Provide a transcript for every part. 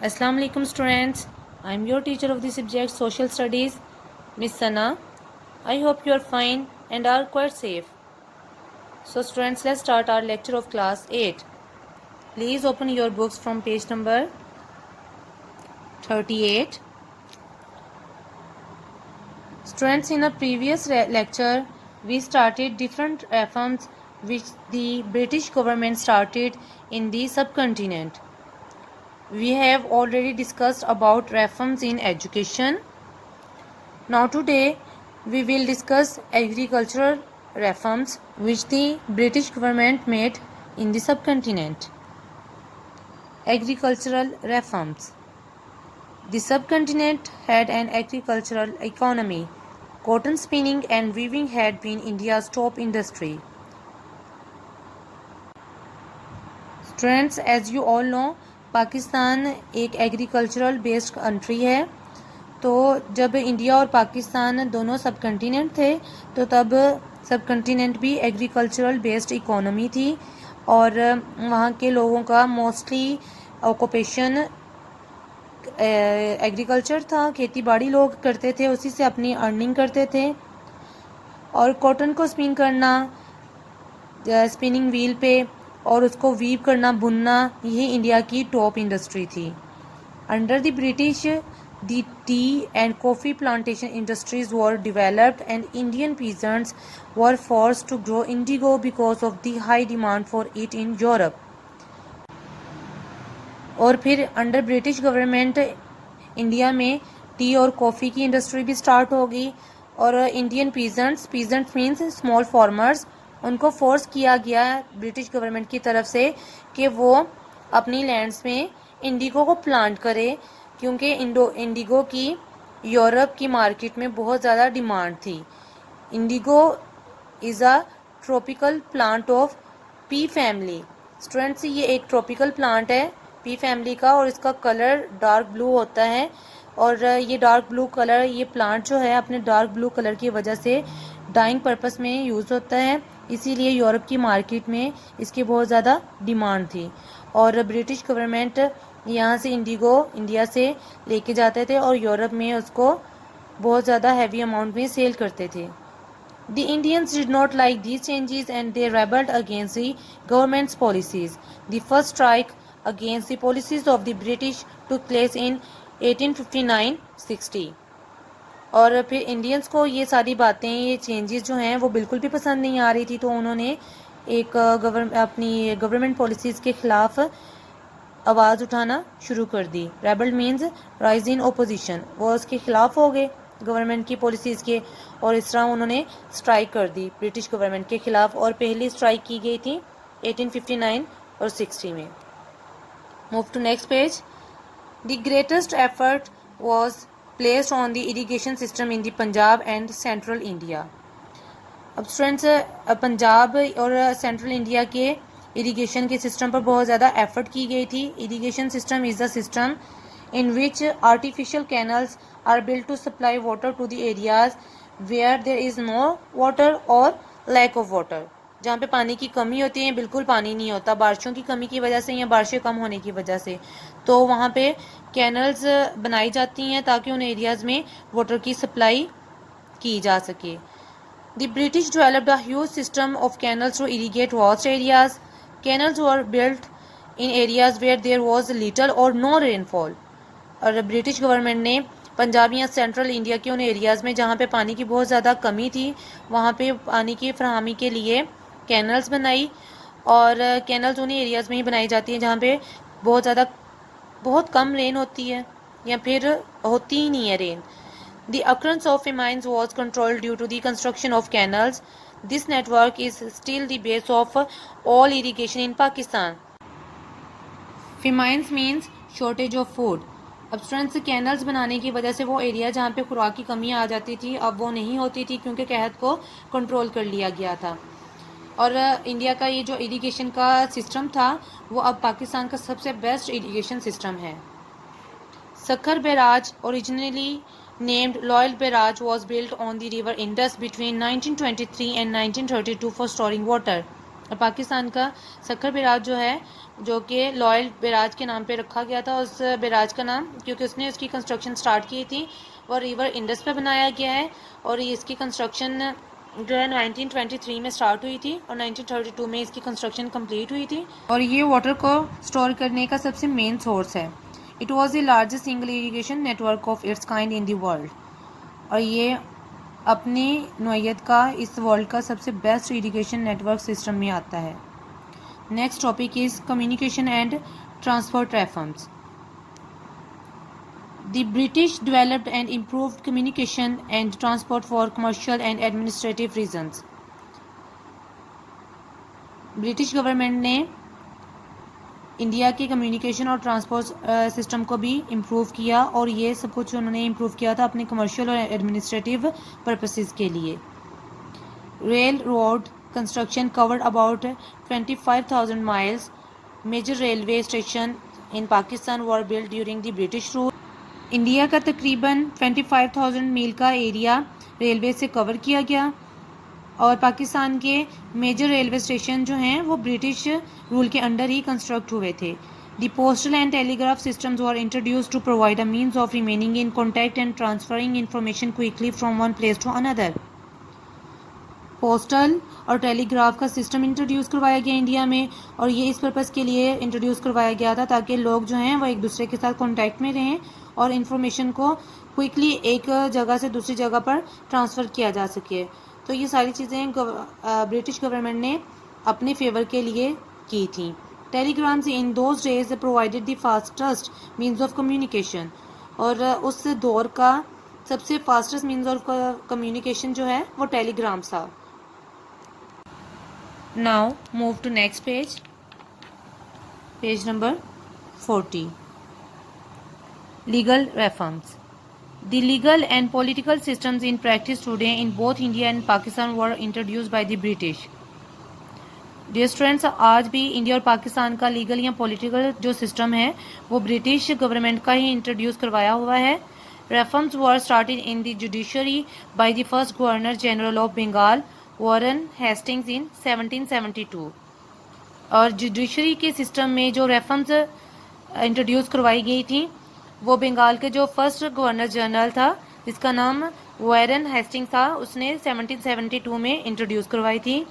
Assalamu alaikum students. I am your teacher of the subject Social Studies, Miss Sana. I hope you are fine and are quite safe. So students, let's start our lecture of class 8. Please open your books from page number 38. Students, in a previous lecture, we started different reforms which the British government started in the subcontinent. We have already discussed about reforms in education. Now today we will discuss agricultural reforms which the British government made in the subcontinent. Agricultural reforms. The subcontinent had an agricultural economy. Cotton spinning and weaving had been India's top industry. Students, as you all know, Pakistan एक agricultural based country है। तो जब India और पाकिस्तान दोनों सब continent थे तो तब सब कंटिनेंट भी एग्रीकल्चरल बेस्ड इकोनॉमी थी और वहाँ के लोगों का मोस्टली ऑक्यूपेशन एग्रीकल्चर था। खेती बाड़ी लोग करते थे, उसी से अपनी अर्निंग करते थे। और कॉटन को स्पिन करना स्पिनिंग व्हील पे और उसको वीव करना, बुनना, ये इंडिया की टॉप इंडस्ट्री थी। Under the British the tea and coffee plantation industries were developed and Indian peasants were forced to grow indigo because of the high demand for it in Europe. और फिर under British government India में tea और coffee की industry भी start हो गई और Indian peasants means small farmers, उनको फोर्स किया गया ब्रिटिश गवर्नमेंट की तरफ से कि वो अपनी लैंड्स में इंडिगो को प्लांट करे, क्योंकि इंडिगो की यूरोप की मार्केट में बहुत ज़्यादा डिमांड थी। Indigo is a tropical plant of P family. Students, ये एक ट्रॉपिकल प्लांट है पी फैमिली का और इसका कलर डार्क ब्लू होता है। और ये डार्क ब्लू कलर, ये प्लांट जो है अपने डार्क ब्लू कलर की वजह से डाइंग पर्पस में यूज़ होता है, इसीलिए यूरोप की मार्केट में इसकी बहुत ज़्यादा डिमांड थी। और ब्रिटिश गवर्नमेंट यहाँ से इंडिगो इंडिया से लेके जाते थे और यूरोप में उसको बहुत ज़्यादा हैवी अमाउंट में सेल करते थे। The Indians did not like these changes and they rebelled against the government's policies. The first strike against the policies of the British took place in 1859-60. और फिर इंडियंस को ये सारी बातें, ये चेंजेस जो हैं वो बिल्कुल भी पसंद नहीं आ रही थी, तो उन्होंने एक अपनी गवर्नमेंट पॉलिसीज़ के ख़िलाफ़ आवाज़ उठाना शुरू कर दी। Rebel means rise in opposition, वो उसके ख़िलाफ़ हो गए गवर्नमेंट की पॉलिसीज़ के और इस तरह उन्होंने स्ट्राइक कर दी ब्रिटिश गवर्नमेंट के ख़िलाफ़। और पहली स्ट्राइक की गई थी 1859 और 60 में। Move to next page. The greatest effort was placed on the irrigation system in the Punjab and central India. अब स्टूडेंट्स, पंजाब और सेंट्रल इंडिया के इरिगेशन के सिस्टम पर बहुत ज़्यादा एफर्ट की गई थी। Irrigation system is the system in which artificial canals are built to supply water to the areas where there is no water or lack of water. जहाँ पे पानी की कमी होती है, बिल्कुल पानी नहीं होता, बारिशों की कमी की वजह से या बारिशें कम होने की वजह से, तो वहाँ पे कैनल्स बनाई जाती हैं ताकि उन एरियाज़ में वाटर की सप्लाई की जा सके। The British developed a huge system of canals to irrigate vast areas. Canals were built in areas where there was little or no rainfall. और ब्रिटिश गवर्नमेंट ने पंजाब या सेंट्रल इंडिया के उन एरियाज़ में जहाँ पे पानी की बहुत ज़्यादा कमी थी, वहाँ पे पानी की फराहमी के लिए कैनल्स बनाई। और कैनल्स उन एरियाज़ में ही बनाई जाती हैं जहाँ पे बहुत कम रेन होती है या फिर होती ही नहीं है rain. The occurrence of famines was controlled due to the construction of canals. This network is still the base of all irrigation in Pakistan. Famines means shortage of food. अब स्टूडेंट्स, कैनल्स बनाने की वजह से वो area जहाँ पे खुराक की कमी आ जाती थी अब वो नहीं होती थी, क्योंकि कहत को कंट्रोल कर लिया गया था। और इंडिया का ये जो इरिगेशन का सिस्टम था वो अब पाकिस्तान का सबसे बेस्ट इरिगेशन सिस्टम है। Sukkur barrage, originally named Loyal Barrage, was built on the river Indus between 1923 and 1932 for storing water. और पाकिस्तान का सक्खर बैराज जो है, जो कि लॉयल बैराज के नाम पे रखा गया था, उस बैराज का नाम, क्योंकि उसने उसकी कंस्ट्रक्शन स्टार्ट की थी, और रिवर इंडस पे बनाया गया है। और इसकी कंस्ट्रक्शन जो है 1923 में स्टार्ट हुई थी और 1932 में इसकी कंस्ट्रक्शन कंप्लीट हुई थी। और ये वाटर को स्टोर करने का सबसे मेन सोर्स है। It was the largest single irrigation network of its kind in the world. और ये अपनी नौयत का इस वर्ल्ड का सबसे बेस्ट इरिगेशन नेटवर्क सिस्टम में आता है। Next topic is communication and transport reforms. The British developed and improved communication and transport for commercial and administrative reasons. British government ने इंडिया के कम्युनिकेशन और ट्रांसपोर्ट सिस्टम को भी इम्प्रूव किया, और ये सब कुछ उन्होंने इम्प्रूव किया था अपने कमर्शियल और एडमिनिस्ट्रेटिव पर्पसेस के लिए। Rail road construction covered about 25,000 miles. Major railway station in Pakistan were build during the British rule. India का तकरीबन 25,000 मील का एरिया रेलवे से कवर किया गया, और पाकिस्तान के मेजर रेलवे स्टेशन जो हैं वो ब्रिटिश रूल के अंडर ही कंस्ट्रक्ट हुए थे। The postal and telegraph systems were introduced to provide a means of remaining in contact and transferring information quickly from one place to another. Postal और telegraph का system introduce करवाया गया India में, और ये इस पर्पज़ के लिए इंट्रोड्यूस करवाया गया था ताकि लोग जो हैं वो एक दूसरे के साथ कॉन्टैक्ट में रहें और इन्फॉर्मेशन को क्विकली एक जगह से दूसरी जगह पर ट्रांसफ़र किया जा सके। तो ये सारी चीज़ें ब्रिटिश गवर्नमेंट ने अपने फेवर के लिए की थी। Telegrams in those days provided the fastest means of communication, और उस दौर का सबसे फास्टेस्ट मीन्स ऑफ कम्युनिकेशन जो है वो टेलीग्राम्स था। Now move to next page, page number 40. Legal reforms. The legal and political systems in practice today in both India and Pakistan were introduced by the British. Dear students, आज भी India और पाकिस्तान का legal या political जो system है वो British government का ही introduce करवाया हुआ है। Reforms were started in the judiciary by the first Governor General of Bengal, Warren Hastings in 1772। और जुडिशरी के सिस्टम में जो रेफॉर्म्स इंट्रोड्यूस करवाई गई थी वो बंगाल के जो फर्स्ट गवर्नर जनरल था जिसका नाम वॉरेन हेस्टिंग्स था, उसने 1772 में इंट्रोड्यूस करवाई थी।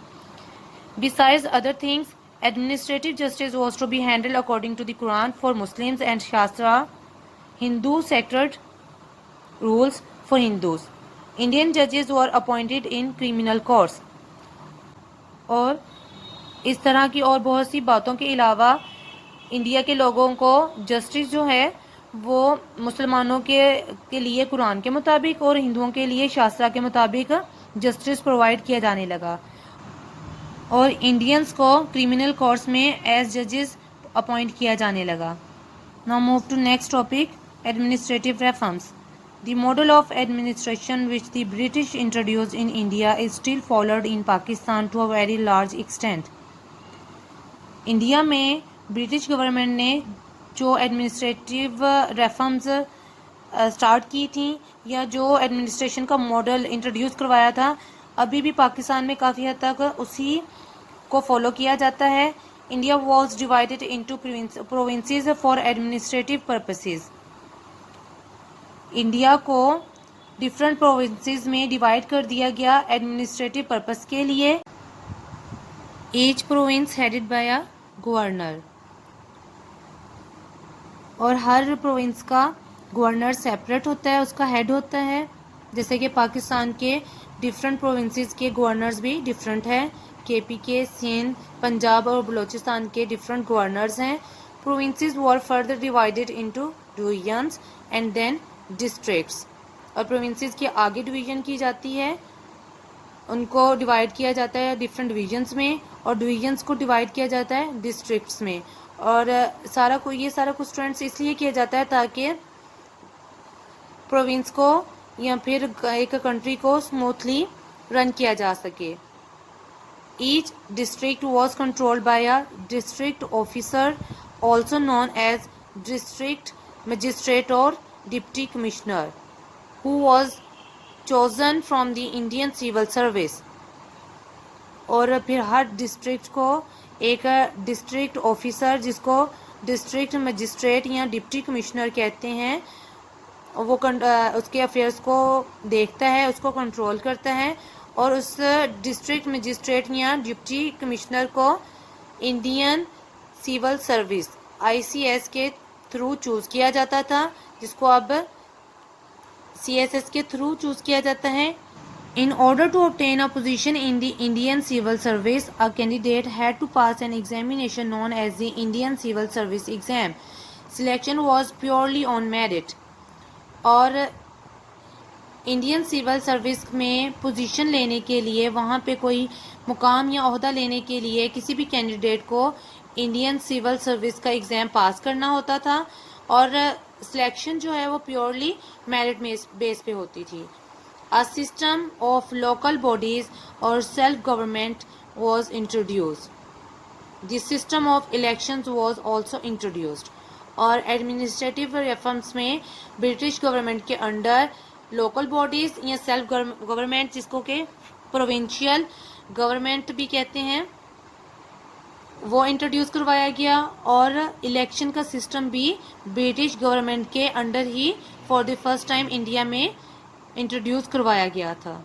Besides other things, administrative justice was to be handled according to the Quran for Muslims and shastra, Hindu sacred rules for Hindus. Indian जजेस were appointed in criminal courts. और इस तरह की और बहुत सी बातों के अलावा इंडिया के लोगों को जस्टिस जो है वो मुसलमानों के लिए कुरान के मुताबिक और हिंदुओं के लिए शास्त्रा के मुताबिक जस्टिस प्रोवाइड किया जाने लगा, और इंडियंस को क्रिमिनल कोर्ट्स में एज जजेस अपॉइंट किया जाने लगा। Now move to next topic, administrative reforms. The model of administration which the British introduced in India is still followed in Pakistan to a very large extent. India में British government ने जो administrative reforms start की थी या जो administration का model introduce करवाया था, अभी भी पाकिस्तान में काफ़ी हद तक उसी को फॉलो किया जाता है। India was divided into provinces for administrative purposes. India को डिफरेंट प्रोविंसेस में डिवाइड कर दिया गया एडमिनिस्ट्रेटिव पर्पस के लिए। Each province headed by a governor, और हर प्रोविंस का गवर्नर सेपरेट होता है, उसका हेड होता है। जैसे कि पाकिस्तान के डिफरेंट प्रोविंसेस के गवर्नर्स भी डिफरेंट हैं। केपी के, सिंध, पंजाब और बलूचिस्तान के डिफरेंट गवर्नर्स हैं। Provinces were further divided into divisions and then districts, और प्रोविंसेस की आगे डिवीजन की जाती है, उनको डिवाइड किया जाता है डिफरेंट डिवीजन्स में, और डिवीजन्स को डिवाइड किया जाता है डिस्ट्रिक्ट्स में। और ये सारा कुछ स्टूडेंट्स इसलिए किया जाता है ताकि प्रोविंस को या फिर एक कंट्री को स्मूथली रन किया जा सके। Each district was controlled by a district officer also known as district magistrate और deputy commissioner, who was chosen from the Indian civil service. और फिर हर डिस्ट्रिक्ट को एक डिस्ट्रिक्ट ऑफिसर, जिसको डिस्ट्रिक्ट मजिस्ट्रेट या डिप्टी कमिश्नर कहते हैं, वो उसके अफेयर्स को देखता है, उसको कंट्रोल करता है। और उस डिस्ट्रिक्ट मजिस्ट्रेट या डिप्टी कमिश्नर को इंडियन सिविल सर्विस ICS के थ्रू चूज़ किया जाता था, जिसको अब CSS के थ्रू चूज़ किया जाता है। In order to obtain a position in the Indian Civil Service, a candidate had to pass an examination known as the Indian Civil Service Exam. Selection was purely on merit. और Indian civil service में position लेने के लिए, वहाँ पे कोई मुकाम या ओहदा लेने के लिए किसी भी कैंडिडेट को इंडियन सिविल सर्विस का एग्ज़ाम पास करना होता था, और सिलेक्शन जो है वो प्योरली मेरिट बेस पे होती थी। A system of local bodies or self-government was introduced. The system of elections was also introduced. और एडमिनिस्ट्रेटिव रिफॉर्म्स में ब्रिटिश गवर्नमेंट के अंडर लोकल बॉडीज़ या सेल्फ गवर्नमेंट, जिसको के प्रोविंशियल गवर्नमेंट भी कहते हैं, वो इंट्रोड्यूस करवाया गया। और इलेक्शन का सिस्टम भी ब्रिटिश गवर्नमेंट के अंडर ही for the first time India में इंट्रोड्यूस करवाया गया था।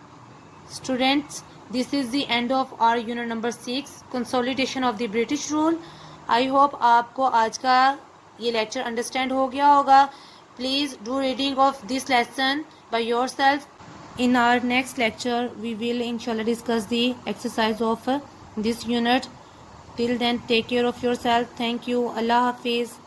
Students, this is the end of our unit number 6, consolidation of the British rule. I hope आपको आज का ये लेक्चर अंडरस्टैंड हो गया होगा। Please do reading of this lesson by yourself. In our next lecture, we will inshallah discuss the exercise of this unit. Till then, take care of yourself. Thank you. Allah Hafiz.